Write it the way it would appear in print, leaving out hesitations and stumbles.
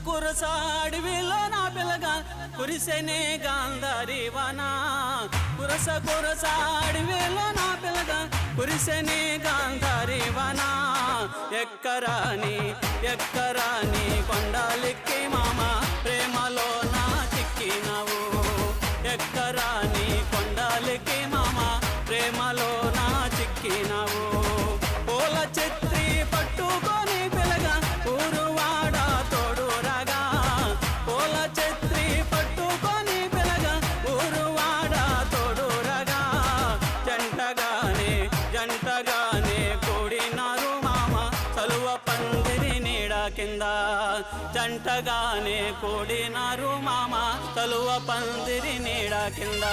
కురస అడవిలో నా పిల్లగా కురిసెనే గాంధారి వాన కురస అడవిలో నా పిల్లగా కురిసెనే గాంధారి వాన ఎక్కరాని కొండాలెక్కి మామ ప్రేమలో నా చిక్కినవు ఎక్కరాని కొండాలెక్కి మామ ప్రేమలో నా చిక్కినవు పూల చెత్రి పట్టుకొని పిల్లగా ఊరువాడ తోడు రాగా పూల చెత్రి పట్టుకొని పిల్లగా ఊరువాడ తోడు రాగా జంటగానే కూడినారు మామ చలువ పందిరి నీడ కింద జంటగానే కూడినారు మామ చలువ పందిరి నీడ కింద